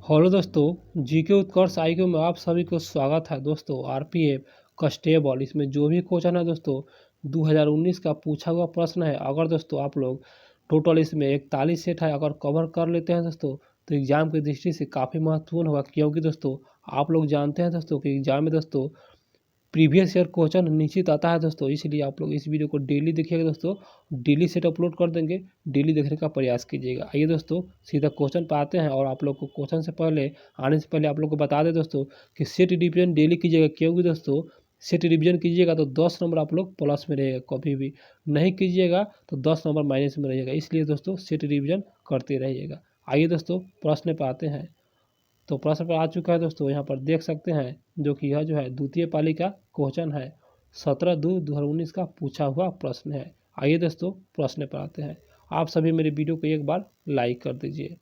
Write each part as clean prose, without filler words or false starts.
Hello दोस्तों, GK उत्कर्ष IQ में आप सभी को स्वागत है। दोस्तों आरपीएफ कांस्टेबल इसमें जो भी क्वेश्चन है दोस्तों 2019 का पूछा हुआ प्रश्न है। अगर दोस्तों आप लोग टोटल इसमें 41 सेट है अगर कवर कर लेते हैं दोस्तों तो एग्जाम की दृष्टि से काफ़ी महत्वपूर्ण होगा, क्योंकि दोस्तों आप लोग जानते हैं दोस्तों कि एग्जाम में दोस्तों प्रीवियस ईयर क्वेश्चन निश्चित आता है दोस्तों। इसलिए आप लोग इस वीडियो को डेली देखिएगा दोस्तों, डेली सेट अपलोड कर देंगे, डेली देखने का प्रयास कीजिएगा। आइए दोस्तों सीधा क्वेश्चन पे आते हैं। और आप लोग को क्वेश्चन से पहले आने से पहले आप लोग को बता दें दोस्तों कि सेट रिवीजन डेली कीजिएगा, क्योंकि दोस्तों सेट रिवीजन कीजिएगा तो 10 नंबर आप लोग प्लस में रहेगा, कभी भी नहीं कीजिएगा तो 10 नंबर माइनस में रहेगा। इसलिए दोस्तों सेट रिवीजन करते रहिएगा। आइए दोस्तों प्रश्न पे आते हैं। तो प्रश्न पर आ चुका है दोस्तों, यहाँ पर देख सकते हैं जो कि यह जो है द्वितीय पाली का क्वेश्चन है। 17/2/2019 का पूछा हुआ प्रश्न है। आइए दोस्तों प्रश्न पर आते हैं। आप सभी मेरे वीडियो को एक बार लाइक कर दीजिए।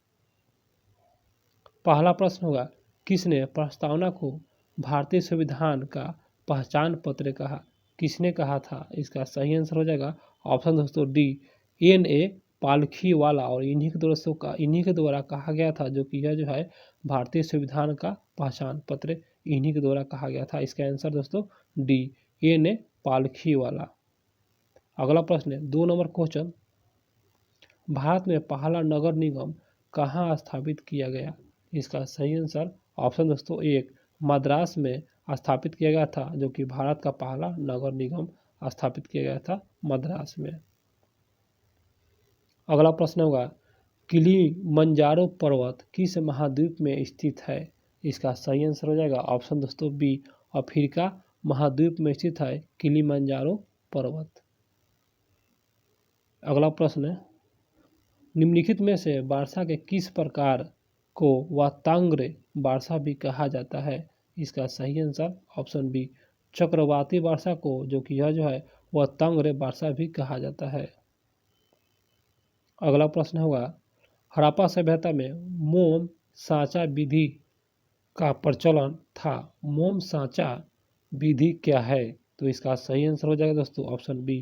पहला प्रश्न होगा, किसने प्रस्तावना को भारतीय संविधान का पहचान पत्र कहा? किसने कहा था? इसका सही आंसर हो जाएगा ऑप्शन दोस्तों डी, N.A. पालखीवाला। और इन्हीं के द्वारा कहा गया था, जो कि यह जो है भारतीय संविधान का पहचान पत्र इन्हीं के द्वारा कहा गया था। इसका आंसर दोस्तों डी, N.A. पालखीवाला। अगला प्रश्न है 2 नंबर क्वेश्चन, भारत में पहला नगर निगम कहाँ स्थापित किया गया? इसका सही आंसर ऑप्शन दोस्तों एक, मद्रास में स्थापित किया गया था, जो कि भारत का पहला नगर निगम स्थापित किया गया था मद्रास में। अगला प्रश्न होगा, किलिमंजारो पर्वत किस महाद्वीप में स्थित है? इसका सही आंसर हो जाएगा ऑप्शन दोस्तों बी, अफ्रीका महाद्वीप में स्थित है किलिमंजारो पर्वत। अगला प्रश्न है, निम्नलिखित में से वर्षा के किस प्रकार को वातांग्र वर्षा भी कहा जाता है? इसका सही आंसर ऑप्शन बी, चक्रवाती वर्षा को जो कि यह जो है वातांग्र वर्षा भी कहा जाता है। अगला प्रश्न होगा, हड़प्पा सभ्यता में मोम सांचा विधि का प्रचलन था। मोम सांचा विधि क्या है? तो इसका सही आंसर हो जाएगा दोस्तों ऑप्शन बी,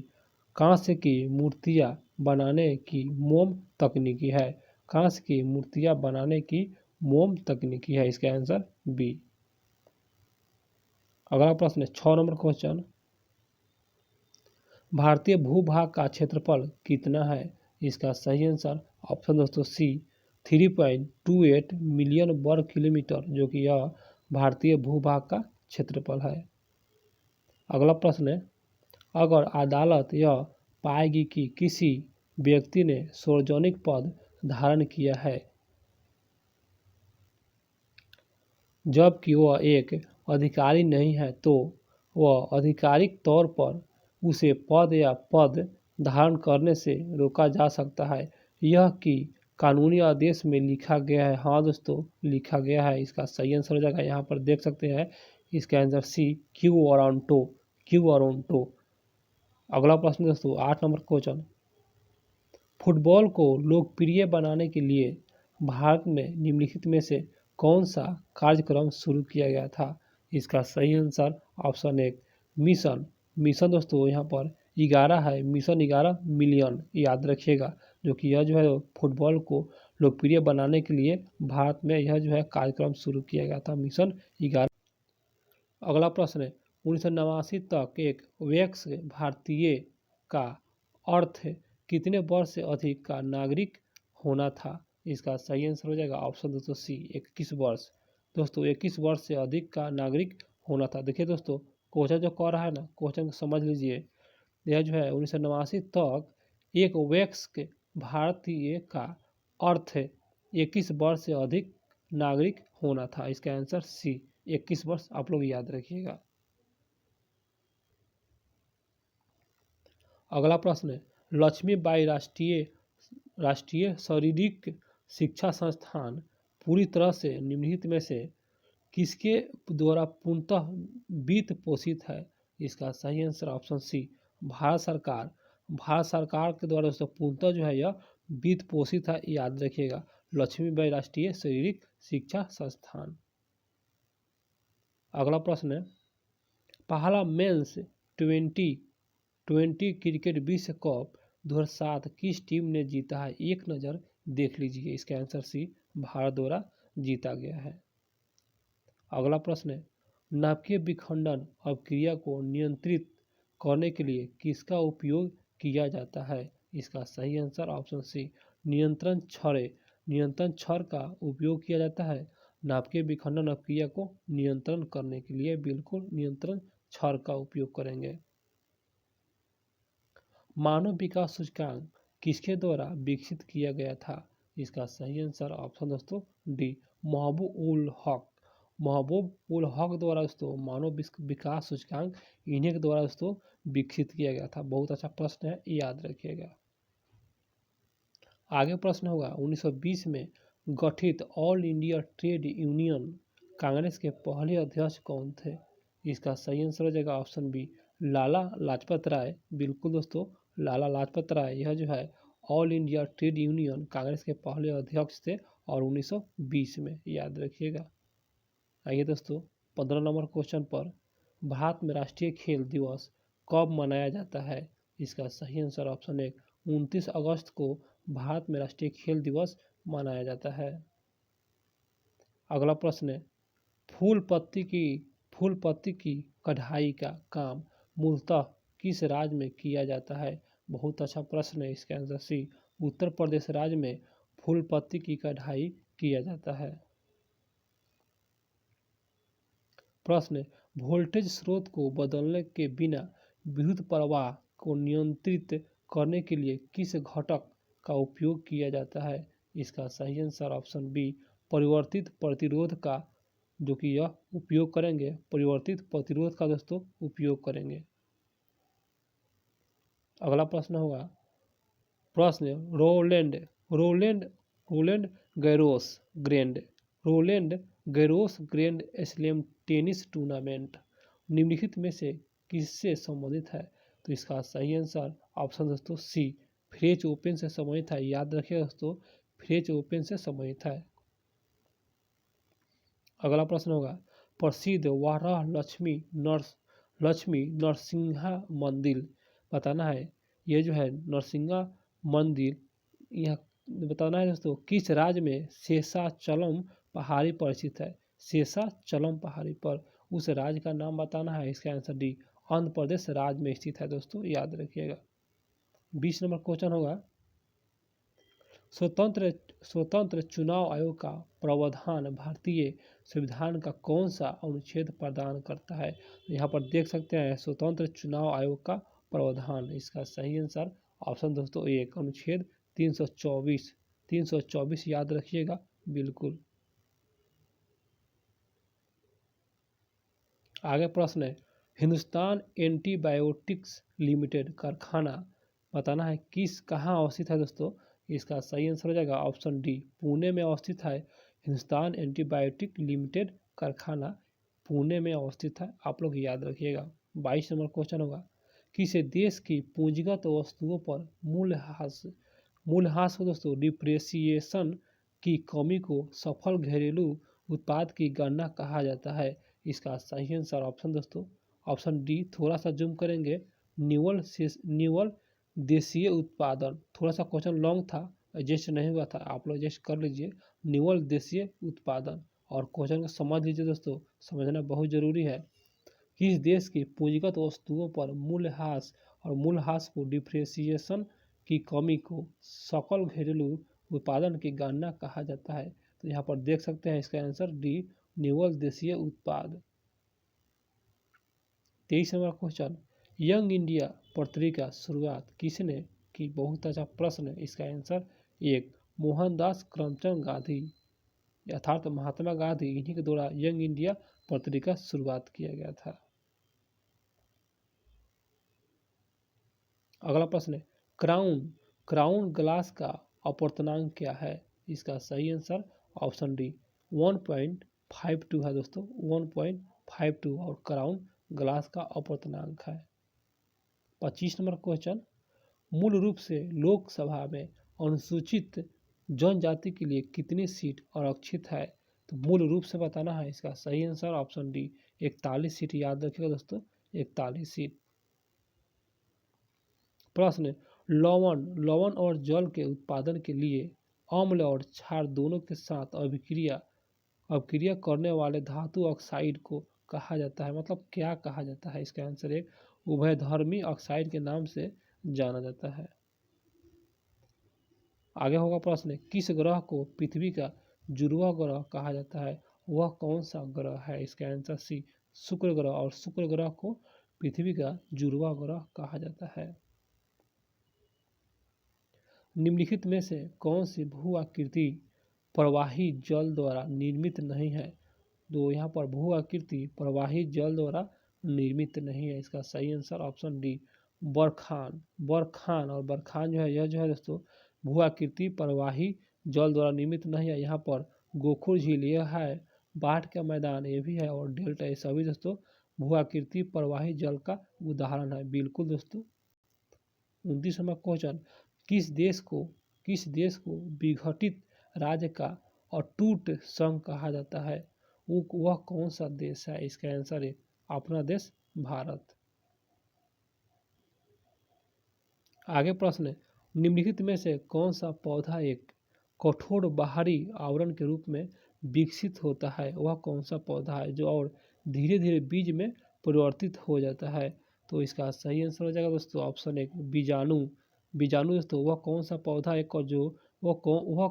कांस्य की मूर्तियां बनाने की मोम तकनीकी है। कांस्य की मूर्तियां बनाने की मोम तकनीकी है। इसका आंसर बी। अगला प्रश्न है 6 नंबर क्वेश्चन, भारतीय भूभाग का क्षेत्रफल कितना है? इसका सही आंसर ऑप्शन दोस्तों सी, 3.28 मिलियन वर्ग किलोमीटर, जो कि यह भारतीय भूभाग का क्षेत्रफल है। अगला प्रश्न है, अगर अदालत यह पाएगी कि किसी व्यक्ति ने सार्वजनिक पद धारण किया है जबकि वह एक अधिकारी नहीं है, तो वह आधिकारिक तौर पर उसे पद या पद धारण करने से रोका जा सकता है। यह कि कानूनी आदेश में लिखा गया है। हाँ दोस्तों लिखा गया है। इसका सही आंसर हो जाएगा, यहाँ पर देख सकते हैं इसका answer C, quo warranto, quo warranto. अगला प्रश्न दोस्तों 8 नंबर क्वेश्चन, फुटबॉल को लोकप्रिय बनाने के लिए भारत में निम्नलिखित में से कौन सा कार्यक्रम शुरू किया गया था? इसका सही आंसर ऑप्शन एक, मिशन। मिशन दोस्तों यहाँ पर 11 है, मिशन 11 मिलियन याद रखिएगा, जो कि यह जो है फुटबॉल को लोकप्रिय बनाने के लिए भारत में यह जो है कार्यक्रम शुरू किया गया था, मिशन 11। अगला प्रश्न है, 1989 तक एक वयस्क भारतीय का अर्थ कितने वर्ष से अधिक का नागरिक होना था? इसका सही आंसर हो जाएगा ऑप्शन दोस्तों सी, 21 वर्ष। दोस्तों 21 वर्ष से अधिक का नागरिक होना था। देखिए दोस्तों क्वेश्चन जो कह रहा है ना, क्वेश्चन को समझ लीजिए। यह जो है 1989 तक एक वयस्क भारतीय का अर्थ 21 वर्ष से अधिक नागरिक होना था। इसका आंसर सी, 21 वर्ष आप लोग याद रखिएगा। अगला प्रश्न है, लक्ष्मीबाई राष्ट्रीय शारीरिक शिक्षा संस्थान पूरी तरह से निम्नलिखित में से किसके द्वारा पूर्णतः वित्त पोषित है? इसका सही आंसर ऑप्शन सी, भारत सरकार। भारत सरकार के द्वारा दोस्तों पूर्णतः जो है यह वित्त पोषित है, याद रखिएगा, लक्ष्मीबाई राष्ट्रीय शारीरिक शिक्षा संस्थान। अगला प्रश्न है, पहला मेंस 2020 क्रिकेट विश्व कप 2007 किस टीम ने जीता है? एक नज़र देख लीजिए। इसका आंसर सी, भारत द्वारा जीता गया है। अगला प्रश्न है, नाभिकीय विखंडन अपक्रिया को नियंत्रित करने के लिए किसका उपयोग किया जाता है? इसका सही आंसर ऑप्शन सी, नियंत्रण छड़। नियंत्रण छड़ का उपयोग किया जाता है नाभिकीय विखंडन अपक्रिया को नियंत्रण करने के लिए। बिल्कुल नियंत्रण छड़ का उपयोग करेंगे। मानव विकास सूचकांक किसके द्वारा विकसित किया गया था? इसका सही आंसर ऑप्शन दोस्तों डी, महबूब उल हक। महबूब उल हक द्वारा दोस्तों मानव विकास सूचकांक इन्हीं के द्वारा दोस्तों विकसित किया गया था। बहुत अच्छा प्रश्न है, याद रखिएगा। आगे प्रश्न होगा, 1920 में गठित all India trade union Congress के पहले अध्यक्ष कौन थे? इसका सही आंसर हो जाएगा ऑप्शन बी, लाला लाजपत राय। बिल्कुल दोस्तों लाला लाजपत राय यह जो है all India trade union Congress के पहले अध्यक्ष थे और 1920 में, याद रखिएगा। आइए दोस्तों 15 नंबर क्वेश्चन पर, भारत में राष्ट्रीय खेल दिवस कब मनाया जाता है? इसका सही आंसर ऑप्शन एक, 29 अगस्त को भारत में राष्ट्रीय खेल दिवस मनाया जाता है। अगला प्रश्न है, फूल पत्ती की कढ़ाई का काम मूलतः किस राज्य में किया जाता है? बहुत अच्छा प्रश्न है। इसका आंसर सी, उत्तर प्रदेश राज्य में फूल पत्ती की कढ़ाई किया जाता है। प्रश्न, वोल्टेज स्रोत को बदलने के बिना विद्युत प्रवाह को नियंत्रित करने के लिए किस घटक का उपयोग किया जाता है? इसका सही आंसर ऑप्शन बी, परिवर्तित प्रतिरोध का, जो कि यह उपयोग करेंगे, परिवर्तित प्रतिरोध का दोस्तों उपयोग करेंगे। अगला प्रश्न होगा, प्रश्न Roland Roland Roland Garros Grand Slam tennis tournament निम्नलिखित में से किससे संबंधित है? तो इसका सही आंसर ऑप्शन दोस्तों सी, फ्रेंच ओपन से संबंधित है। याद रखिए दोस्तों, फ्रेंच ओपन से संबंधित है। अगला प्रश्न होगा, प्रसिद्ध वाराह लक्ष्मी नरसिंहा मंदिर बताना है। ये जो है नरसिंहा मंदिर, यह बताना है दोस्तों किस राज्य में शेषाचलम पहाड़ी पर स्थित है? शेषाचलम पहाड़ी पर उस राज्य का नाम बताना है। इसका आंसर डी, आंध्र प्रदेश राज्य में स्थित है दोस्तों, याद रखिएगा। 20 नंबर क्वेश्चन होगा, स्वतंत्र चुनाव आयोग का प्रावधान भारतीय संविधान का कौन सा अनुच्छेद प्रदान करता है? यहाँ पर देख सकते हैं स्वतंत्र चुनाव आयोग का प्रावधान। इसका सही आंसर ऑप्शन दोस्तों एक, अनुच्छेद 324 याद रखिएगा। बिल्कुल। आगे प्रश्न है, हिंदुस्तान एंटीबायोटिक्स लिमिटेड कारखाना बताना है कहाँ अवस्थित है दोस्तों? इसका सही आंसर हो जाएगा ऑप्शन डी, पुणे में अवस्थित है। हिंदुस्तान एंटीबायोटिक लिमिटेड कारखाना पुणे में अवस्थित है, आप लोग याद रखिएगा। 22 नंबर क्वेश्चन होगा, किसी देश की पूंजीगत वस्तुओं पर मूल्यह्रास को दोस्तों डिप्रेसिएशन की कमी को सफल घरेलू उत्पाद की गणना कहा जाता है? इसका सही आंसर ऑप्शन दोस्तों ऑप्शन डी, थोड़ा सा जूम करेंगे, निवल देशीय उत्पादन। थोड़ा सा क्वेश्चन लॉन्ग था, एडजस्ट नहीं हुआ था, आप लोग एडजस्ट कर लीजिए। निवल देशीय उत्पादन, और क्वेश्चन को समझ लीजिए दोस्तों, समझना बहुत जरूरी है। किस देश की पूंजीगत वस्तुओं पर मूल्यह्रास और मूल्यह्रास को डिप्रेसिएशन की कमी को सकल घरेलू उत्पादन की गणना कहा जाता है? तो यहाँ पर देख सकते हैं इसका आंसर डी, निवल देशीय उत्पाद। 23 नंबर क्वेश्चन, यंग इंडिया पत्रिका शुरुआत किसने की? बहुत अच्छा प्रश्न है। इसका आंसर एक, मोहनदास करमचंद गांधी अर्थात महात्मा गांधी, इन्हीं के द्वारा यंग इंडिया पत्रिका शुरुआत किया गया था। अगला प्रश्न है, क्राउन ग्लास का अपवर्तनांक क्या है? इसका सही आंसर ऑप्शन डी, 1.52 है दोस्तों, 1.52 और क्राउन ग्लास का अपवर्तनांक है। 25 नंबर क्वेश्चन, मूल रूप से लोकसभा में अनुसूचित जनजाति के लिए कितनी सीट आरक्षित है? तो मूल रूप से बताना है। इसका सही आंसर ऑप्शन डी, 41 सीट, याद रखिएगा दोस्तों, 41 सीट। प्रश्न, लवण और जल के उत्पादन के लिए अम्ल और क्षार दोनों के साथ अभिक्रिया अपक्रिया करने वाले धातु ऑक्साइड को कहा जाता है, मतलब क्या कहा जाता है? इसका आंसर एक उभयधर्मी ऑक्साइड के नाम से जाना जाता है। आगे होगा प्रश्न, किस ग्रह को पृथ्वी का जुड़वा ग्रह कहा जाता है? वह कौन सा ग्रह है? इसका आंसर सी शुक्र ग्रह, और शुक्र ग्रह को पृथ्वी का जुड़वा ग्रह कहा जाता है। निम्नलिखित में से कौन सी भू आकृति प्रवाही जल द्वारा निर्मित नहीं है? तो यहाँ पर भू आकृति प्रवाही जल द्वारा निर्मित नहीं है। इसका सही answer option D barchan. Barchan और बरखान जो है, यह जो है दोस्तों भू आकृति प्रवाही जल द्वारा निर्मित नहीं है। यहाँ पर गोखुर झील यह है, बाढ़ का मैदान ये भी है, और डेल्टा ये सभी दोस्तों भू आकृति प्रवाही जल का उदाहरण है। बिल्कुल दोस्तों। 29वां क्वेश्चन, किस देश को विघटित राज्य का अटूट संघ कहा जाता है? वह कौन सा देश है? इसका आंसर है अपना देश भारत। आगे प्रश्न, निम्नलिखित में से कौन सा पौधा एक कठोर बाहरी आवरण के रूप में विकसित होता है? वह कौन सा पौधा है जो और धीरे धीरे बीज में परिवर्तित हो जाता है? तो इसका सही आंसर हो जाएगा दोस्तों ऑप्शन एक बीजाणु। बीजाणु दोस्तों वह कौन सा पौधा एक जो वह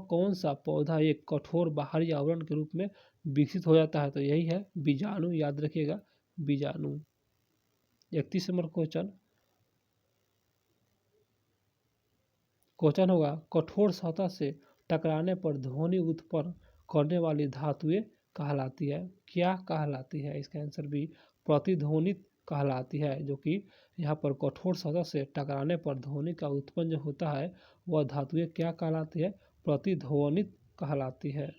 कौन सा पौधा एक कठोर बाहरी आवरण के रूप में विकसित हो जाता है? तो यही है बीजाणु, याद रखिएगा बीजाणु। 31 नंबर क्वेश्चन होगा, कठोर सतह से टकराने पर ध्वनि उत्पन्न करने वाली धातुएं कहलाती है? क्या कहलाती है? इसका आंसर भी प्रतिध्वनित कहलाती है, जो कि यहाँ पर कठोर सतह से टकराने पर ध्वनि का उत्पन्न जो होता है वह धातुएं क्या कहलाती है? प्रतिध्वनित कहलाती है।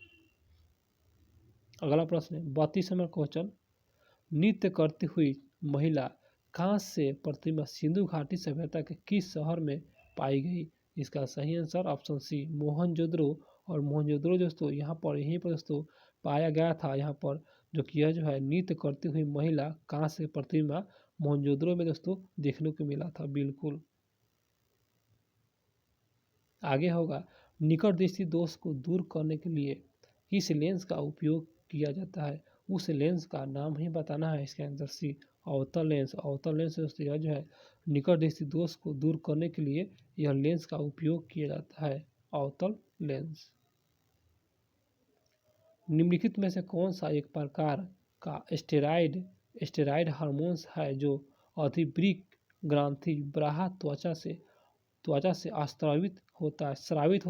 अगला प्रश्न है 32 नंबर क्वेश्चन, नृत्य करती हुई महिला कांस्य से प्रतिमा सिंधु घाटी सभ्यता के किस शहर में पाई गई? इसका सही आंसर ऑप्शन सी मोहनजोदड़ो। और मोहनजोदड़ो दोस्तों यहाँ पर यहीं पर दोस्तों पाया गया था, यहाँ पर जो कि यह जो है नृत्य करती हुई महिला कांस्य प्रतिमा मोहनजोदड़ो में दोस्तों देखने को मिला था। बिल्कुल। आगे होगा, निकट दृष्टि दोष को दूर करने के लिए किस लेंस का उपयोग किया जाता है? उस लेंस का नाम ही बताना है। इसका आंसर सी अवतल लेंस। अवतल लेंस दोस्तों यह जो है निकट दृष्टि दोष को दूर करने के लिए यह लेंस का उपयोग किया जाता है, अवतल लेंस। निम्नलिखित में से कौन सा एक प्रकार का स्टेरॉयड हार्मोन्स है जो अधिवृक्क ग्रंथि ब्राहा त्वचा से स्रावित होता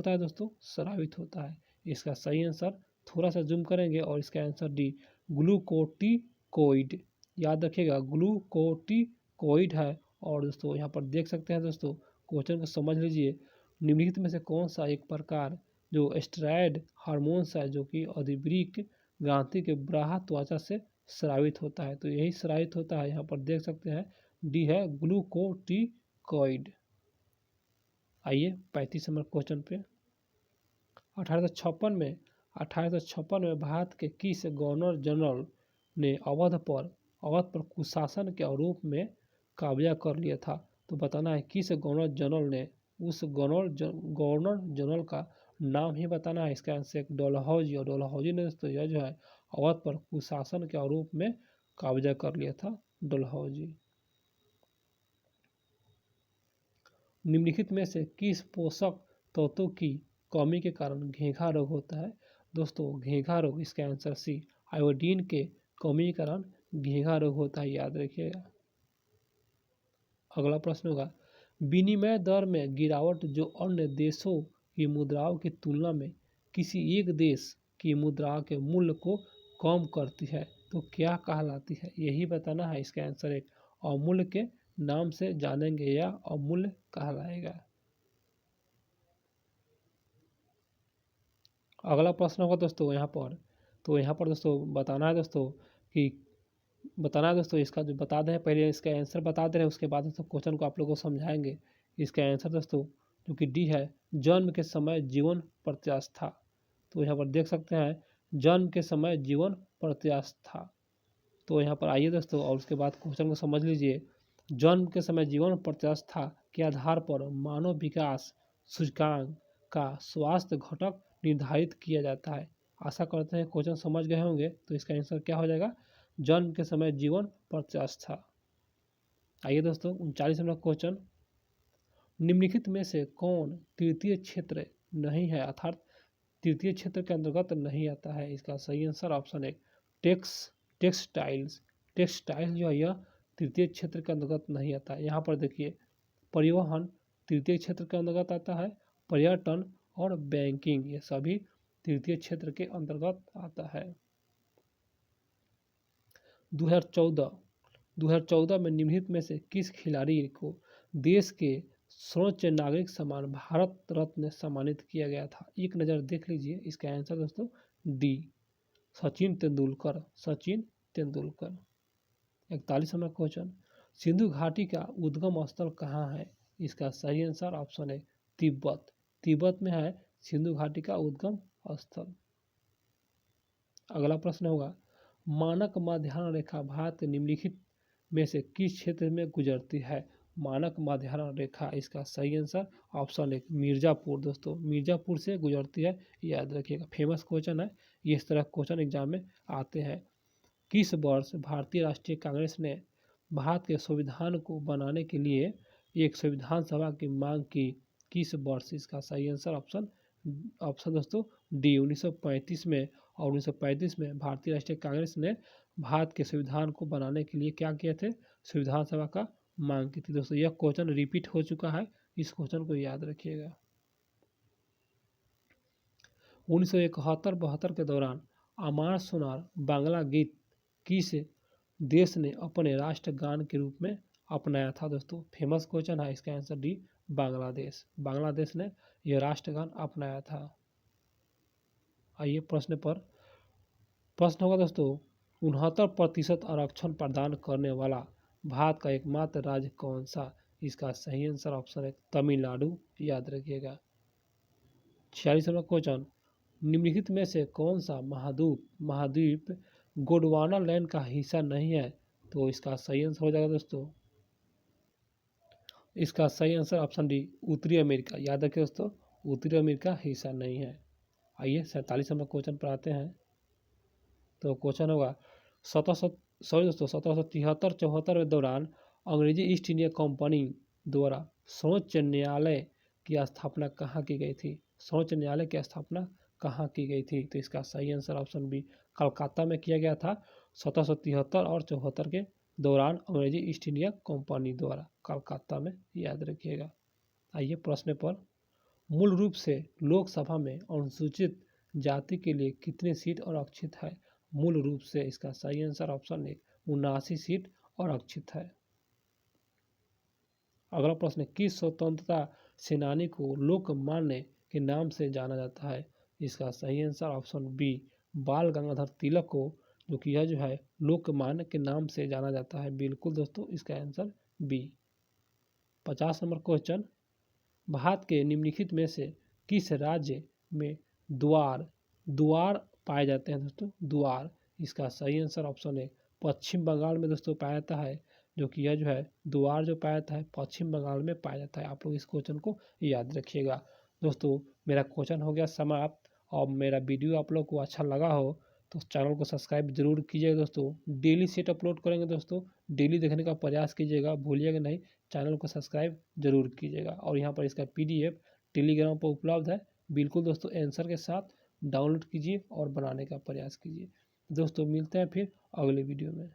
है दोस्तों, स्रावित होता है। इसका सही आंसर थोड़ा सा जूम करेंगे और इसका आंसर डी ग्लूकोटिकोइड। याद रखिएगा ग्लूकोटिकोइड है। और दोस्तों यहाँ पर देख सकते हैं दोस्तों, क्वेश्चन को समझ लीजिए, निम्नलिखित में से कौन सा एक प्रकार जो स्टेरॉयड हार्मोन्स है जो कि अधिवृक्क ग्रंथि के ब्राहा त्वचा से स्रावित होता है? तो यही स्रावित होता है, यहाँ पर देख सकते हैं डी है ग्लूकोटिकोइड। आइए 35 नंबर क्वेश्चन पे, 1856 में भारत के किस गवर्नर जनरल ने अवध पर कुशासन के आरोप में कब्जा कर लिया था? तो बताना है किस गवर्नर जनरल ने, उस गवर्नर जनरल का नाम ही बताना है। इसका आंसर डलहौजी। और डलहौजी ने दोस्तों यह जो है अवध पर कुशासन के आरोप में कब्जा कर लिया था, डलहौजी। निम्नलिखित में से किस पोषक तत्वों की कमी के कारण घेंघा रोग होता है? दोस्तों घेंघा रोग, इसका आंसर सी आयोडीन के कमी के कारण घेंघा रोग होता है, याद रखिएगा। अगला प्रश्न होगा, विनिमय दर में गिरावट जो अन्य देशों की मुद्राओं की तुलना में किसी एक देश की मुद्रा के मूल्य को कम करती है तो क्या कहलाती है? यही बताना है। इसका आंसर एक अमूल्य के नाम से जानेंगे या अमूल्य कहलाएगा। अगला प्रश्न होगा दोस्तों यहाँ पर, तो यहाँ पर दोस्तों बताना है दोस्तों इसका जो बता दें, पहले इसका आंसर बता दे रहे हैं, उसके बाद दोस्तों क्वेश्चन को आप लोगों को समझाएंगे। इसका आंसर दोस्तों जो कि डी है जन्म के समय जीवन प्रत्यास्था। तो यहाँ पर देख सकते हैं जन्म के समय जीवन प्रत्यास्था। तो यहाँ पर आइए दोस्तों और उसके बाद क्वेश्चन को समझ लीजिए। जन्म के समय जीवन प्रत्यास्था के आधार पर मानव विकास सूचकांक का स्वास्थ्य घटक निर्धारित किया जाता है। आशा करते हैं क्वेश्चन समझ गए होंगे। तो इसका आंसर क्या हो जाएगा, जन्म के समय जीवन प्रत्यास्थ था। आइए दोस्तों 39 नंबर क्वेश्चन, निम्नलिखित में से कौन तृतीय क्षेत्र नहीं है, अर्थात तृतीय क्षेत्र के अंतर्गत नहीं आता है। इसका सही आंसर ऑप्शन है टेक्सटाइल्स। टेक्सटाइल जो है यह तृतीय क्षेत्र के अंतर्गत नहीं आता है। यहाँ पर देखिए, परिवहन तृतीय क्षेत्र के अंतर्गत आता है, पर्यटन और बैंकिंग ये सभी तृतीय क्षेत्र के अंतर्गत आता है। 2014 में निम्नलिखित में से किस खिलाड़ी को देश के सर्वोच्च नागरिक सम्मान भारत रत्न सम्मानित किया गया था। एक नज़र देख लीजिए, इसका आंसर दोस्तों D, Sachin Tendulkar. Sachin Tendulkar. 41 number question, Sindhu घाटी का उद्गम स्थल कहाँ है। इसका सही आंसर ऑप्शन है तिब्बत। तिब्बत में है सिंधु घाटी का उद्गम स्थल। अगला प्रश्न होगा, मानक माध्याह्न रेखा भारत के निम्नलिखित में से किस क्षेत्र में गुजरती है। मानक माध्याह्न रेखा, इसका सही आंसर ऑप्शन है मिर्ज़ापुर। दोस्तों मिर्ज़ापुर से गुजरती है, याद रखिएगा, फेमस क्वेश्चन है, ये इस तरह क्वेश्चन एग्जाम में आते हैं। किस वर्ष भारतीय राष्ट्रीय कांग्रेस ने भारत के संविधान को बनाने के लिए एक संविधान सभा की मांग की। किस वर्ष, इसका सही आंसर ऑप्शन दोस्तों डी, 1935 में। और 1935 में भारतीय राष्ट्रीय कांग्रेस ने भारत के संविधान को बनाने के लिए क्या किए थे, संविधान सभा का मांग की थी। दोस्तों यह क्वेश्चन रिपीट हो चुका है, इस क्वेश्चन को याद रखिएगा। 1971-72 के दौरान अमार सोनार बांग्ला गीत किस देश ने अपने राष्ट्रगान के रूप में अपनाया था। दोस्तों फेमस क्वेश्चन है, इसका आंसर डी, बांग्लादेश। बांग्लादेश ने यह राष्ट्रगान अपनाया था। आइए प्रश्न पर, प्रश्न होगा दोस्तों, 69% आरक्षण प्रदान करने वाला भारत का एकमात्र राज्य कौन सा। इसका सही आंसर ऑप्शन है तमिलनाडु, याद रखिएगा। 46 नंबर क्वेश्चन, निम्नलिखित में से कौन सा महाद्वीप गोंडवाना लैंड का हिस्सा नहीं है। तो इसका सही आंसर हो जाएगा दोस्तों, इसका सही आंसर ऑप्शन डी, उत्तरी अमेरिका। याद रखिए दोस्तों, उत्तरी अमेरिका हिस्सा नहीं है। आइए 47 नंबर क्वेश्चन पर आते हैं। तो क्वेश्चन होगा, 1773-74 के दौरान अंग्रेजी ईस्ट इंडिया कंपनी द्वारा सर्वोच्च न्यायालय की स्थापना कहाँ की गई थी। सर्वोच्च न्यायालय की स्थापना कहाँ की गई थी। तो इसका सही आंसर ऑप्शन बी, कलकत्ता में किया गया था। 1773 और 74 के दौरान अंग्रेजी ईस्ट इंडिया कंपनी द्वारा कलकत्ता में, याद रखिएगा। आइए प्रश्न पर, मूल रूप से लोकसभा में अनुसूचित जाति के लिए कितनी सीट आरक्षित है। मूल रूप से, इसका सही आंसर ऑप्शन ए 79 सीट आरक्षित है। अगला प्रश्न, किस स्वतंत्रता सेनानी को लोकमान्य के नाम से जाना जाता है। इसका सही आंसर ऑप्शन बी, बाल गंगाधर तिलक को, जो कि यह जो है लोकमान्य के नाम से जाना जाता है। बिल्कुल दोस्तों, इसका answer B. 50 number question, Bharat के निम्नलिखित में से किस राज्य में द्वार पाए जाते हैं। दोस्तों द्वार, इसका सही आंसर ऑप्शन है पश्चिम बंगाल में दोस्तों पाया जाता है, जो कि यह जो है द्वार जो पाया जाता है पश्चिम बंगाल में पाया जाता है। आप लोग इस क्वेश्चन को याद रखिएगा। दोस्तों मेरा क्वेश्चन हो गया समाप्त। और मेरा वीडियो आप लोग को अच्छा लगा हो तो चैनल को सब्सक्राइब जरूर कीजिएगा। दोस्तों डेली सेट अपलोड करेंगे, दोस्तों डेली देखने का प्रयास कीजिएगा, भूलिएगा नहीं, चैनल को सब्सक्राइब जरूर कीजिएगा। और यहाँ पर इसका PDF टेलीग्राम पर उपलब्ध है। बिल्कुल दोस्तों आंसर के साथ डाउनलोड कीजिए और बनाने का प्रयास कीजिए। दोस्तों मिलते हैं फिर अगले वीडियो में।